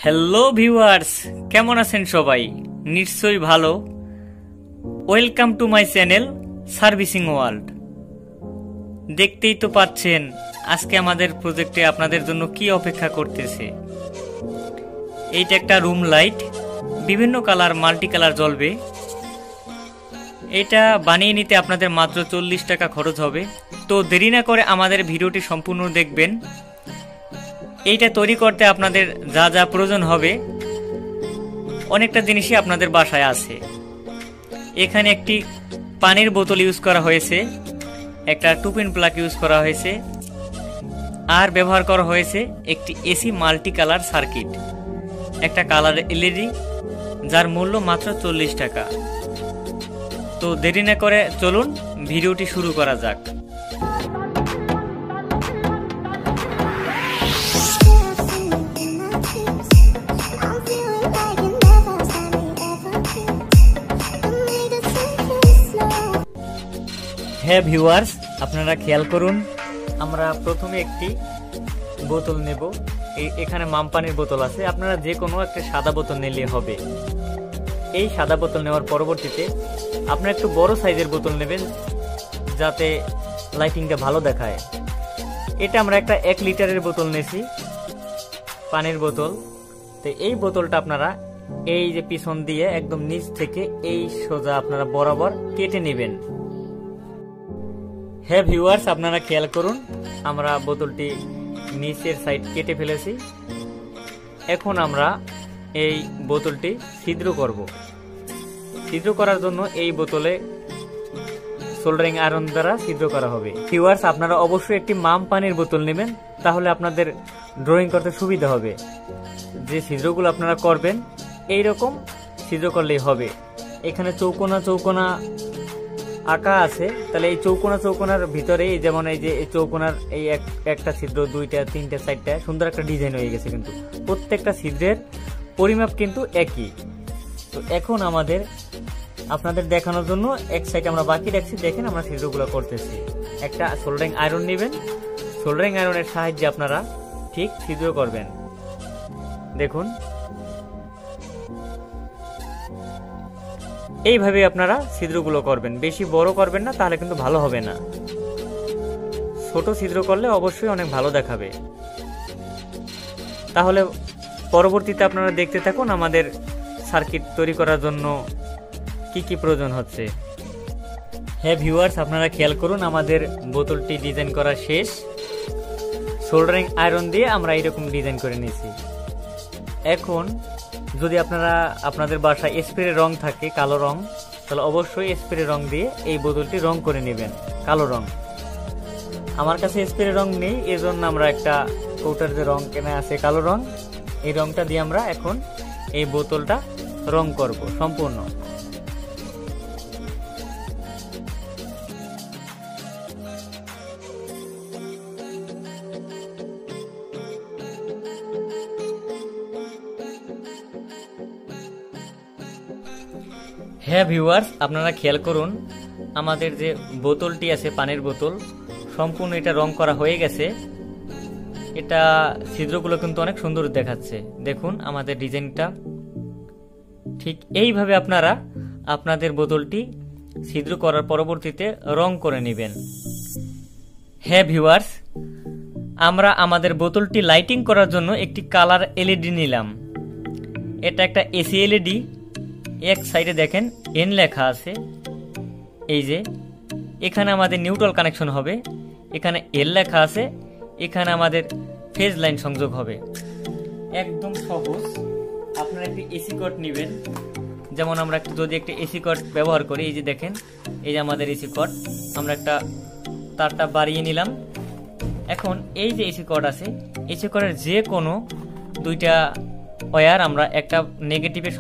Hello viewers, কেমন আছেন সবাই? নিশ্চয়ই ভালো। Welcome to my channel servicing world. দেখতেই তো পাচ্ছেন আজকে আমাদের প্রজেক্টে আপনাদের জন্য কি অপেক্ষা করতেছে। এইটা একটা রুম লাইট, বিভিন্ন কালার মাল্টি কালার জ্বলবে। এটা বানিয়ে নিতে আপনাদের মাত্র 40 টাকা খরচ হবে। তো দেরি না করে আমাদের ভিডিওটি সম্পূর্ণ দেখবেন। এইটা তৈরি করতে আপনাদের যা যা প্রয়োজন হবে অনেকটা জিনিসই আপনাদের বাসায় আছে। এখানে একটি পানির বোতল ইউজ করা হয়েছে, একটা টুপিন প্লাগ ইউজ করা হয়েছে, আর ব্যবহার করা হয়েছে একটি এসি মাল্টি কালার সার্কিট, একটা কালার এলইডি যার মূল্য মাত্র 40 টাকা। তো দেরি না করে চলুন ভিডিওটি শুরু করা যাক। হ্যাঁ ভিউয়ার্স, আপনারা খেয়াল করুন, আমরা প্রথমে একটি বোতল নেব। এখানে মামপানির বোতল আছে, আপনারা যে কোনো একটা সাদা বোতল নিলে হবে। এই সাদা বোতল নেওয়ার পরবর্তীতে আপনারা একটু বড় সাইজের বোতল নেবেন যাতে লাইটিংটা ভালো দেখায়। এটা আমরা একটা 1 লিটারের বোতল নিয়েছি, পানির বোতল। তো এই বোতলটা আপনারা এই যে পিছন দিয়ে একদম নিচ থেকে এই সোজা আপনারা বরাবর কেটে নেবেন। হ্যাঁ ভিউয়ার্স, আপনারা খেয়াল করুন, আমরা বোতলটি নিচের সাইড কেটে ফেলেছি। এখন আমরা এই বোতলটি ছিদ্র করব। ছিদ্র করার জন্য এই বোতলে সোল্ডারিং আয়রন দ্বারা ছিদ্র করা হবে। ভিউয়ার্স, আপনারা অবশ্যই একটি মাম পানির বোতল নেবেন, তাহলে আপনাদের ড্রয়িং করতে সুবিধা হবে। যে ছিদ্রগুলো আপনারা করবেন এইরকম ছিদ্র করলেই হবে। এখানে চৌকোনা চৌকোনা আঁকা আছে, তাহলে এই চৌকোনা চৌকোনার ভিতরে যেমন এই যে চৌকোনার এই একটা ছিদ্র, 2টা 3টা 4টা সুন্দর একটা ডিজাইন হয়ে গেছে, কিন্তু প্রত্যেকটা ছিদ্রের পরিমাপ কিন্তু একই। তো এখন আমাদের আপনাদের দেখানোর জন্য এক সাইড আমরা বাকি রাখছি, দেখেন আমরা ছিদ্রগুলো করতেছি। একটা সোল্ডারিং আয়রন নেবেন, সোল্ডারিং আয়রনের সাহায্যে আপনারা ঠিক ছিদ্র করবেন। দেখুন এইভাবে আপনারা ছিদ্রগুলো করবেন, বেশি বড় করবেন না, তাহলে কিন্তু ভালো হবে না। ছোট ছিদ্র করলে অবশ্যই অনেক ভালো দেখাবে। তাহলে পরবর্তীতে আপনারা দেখতে থাকুন আমাদের সার্কিট তৈরি করার জন্য কি কি প্রয়োজন হচ্ছে। হ্যাঁ ভিউয়ার্স, আপনারা খেয়াল করুন, আমাদের বোতলটি ডিজাইন করা শেষ। সোল্ডারিং আয়রন দিয়ে আমরা এইরকম ডিজাইন করে নিয়েছি। এখন যদি আপনাদের বাসায় স্প্রে রং থাকে, কালো রং, তাহলে অবশ্যই স্প্রে রং দিয়ে এই বোতলটি রং করে নেবেন, কালো রং। আমার কাছে স্প্রে রং নেই, এজন্য আমরা একটা কৌটার যে রং কেনা আছে কালো রং, এই রংটা দিয়ে আমরা এখন এই বোতলটা রং করব সম্পূর্ণ। হ্যাঁ ভিউয়ার্স, আপনারা খেয়াল করুন, আমাদের যে বোতলটি আছে পানির বোতল, সম্পূর্ণ এটা রং করা হয়ে গেছে। এটা ছিদ্রগুলো কিন্তু অনেক সুন্দর দেখাচ্ছে। দেখুন আমাদের ডিজাইনটা ঠিক এইভাবে আপনারা আপনাদের বোতলটি ছিদ্র করার পরবর্তীতে রং করে নেবেন। হ্যাঁ ভিউয়ার্স, আমরা আমাদের বোতলটি লাইটিং করার জন্য একটি কালার এলইডি নিলাম। এটা একটা এসি এলইডি। এক সাইডে দেখেন এন লেখা আছে, এই যে এখানে আমাদের নিউট্রাল কানেকশন হবে, এখানে এল লেখা আছে, এখানে আমাদের ফেজ লাইন সংযোগ হবে। একদম সহজ। আপনারা একটি এসি কট নেবেন, যেমন আমরা যদি একটা এসি কট ব্যবহার করি, এই যে দেখেন, এই যে আমাদের এসি কট, আমরা একটা তারটা বাড়িয়ে নিলাম। এখন এই যে এসি কট আছে, এসি কটের যে কোনো 2টা ওয়্যার আমরা একটা নেগেটিভের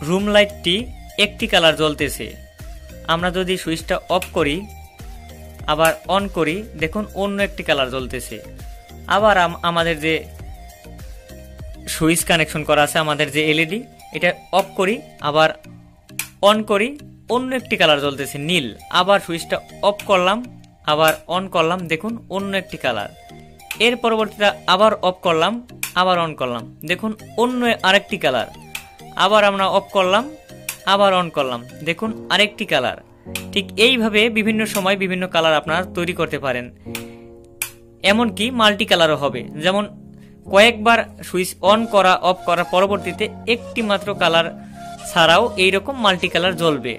রুম লাইটটি একটি কালার জ্বলতেছে। আমরা যদি সুইচটা অফ করি আবার অন করি, দেখুন অন্য একটি কালার জ্বলতেছে। আবার আমাদের যে সুইচ কানেকশন করা আছে, আমাদের যে এলইডি, এটা অফ করি আবার অন করি, অন্য একটি কালার জ্বলতেছে নীল। আবার সুইচটা অফ করলাম আবার অন করলাম, দেখুন অন্য একটি কালার। এর পরবর্তীতে আবার অফ করলাম আবার অন করলাম, দেখুন অন্য আরেকটি কালার। আবার আমরা অফ করলাম আবার অন করলাম, দেখুন আরেকটি কালার। ঠিক এইভাবে বিভিন্ন সময় বিভিন্ন কালার আপনারা তৈরি করতে পারেন। এমনকি মাল্টি কালারও হবে, যেমন কয়েকবার সুইচ অন করা অফ করার পরবর্তীতে একটি মাত্র কালার ছাড়াও এইরকম মাল্টি কালার জ্বলবে।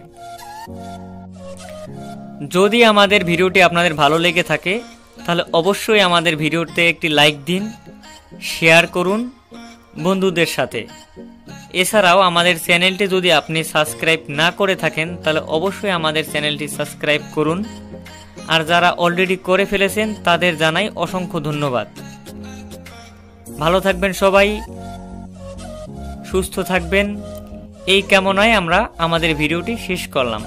যদি আমাদের ভিডিওটি আপনাদের ভালো লেগে থাকে তাহলে অবশ্যই আমাদের ভিডিওতে একটি লাইক দিন, শেয়ার করুন বন্ধুদের সাথে। এছাড়াও আমাদের চ্যানেলটি যদি আপনি সাবস্ক্রাইব না করে থাকেন তাহলে অবশ্যই আমাদের চ্যানেলটি সাবস্ক্রাইব করুন। আর যারা অলরেডি করে ফেলেছেন তাদের জানাই অসংখ্য ধন্যবাদ। ভালো থাকবেন সবাই, সুস্থ থাকবেন, এই কামনায় আমরা আমাদের ভিডিওটি শেষ করলাম।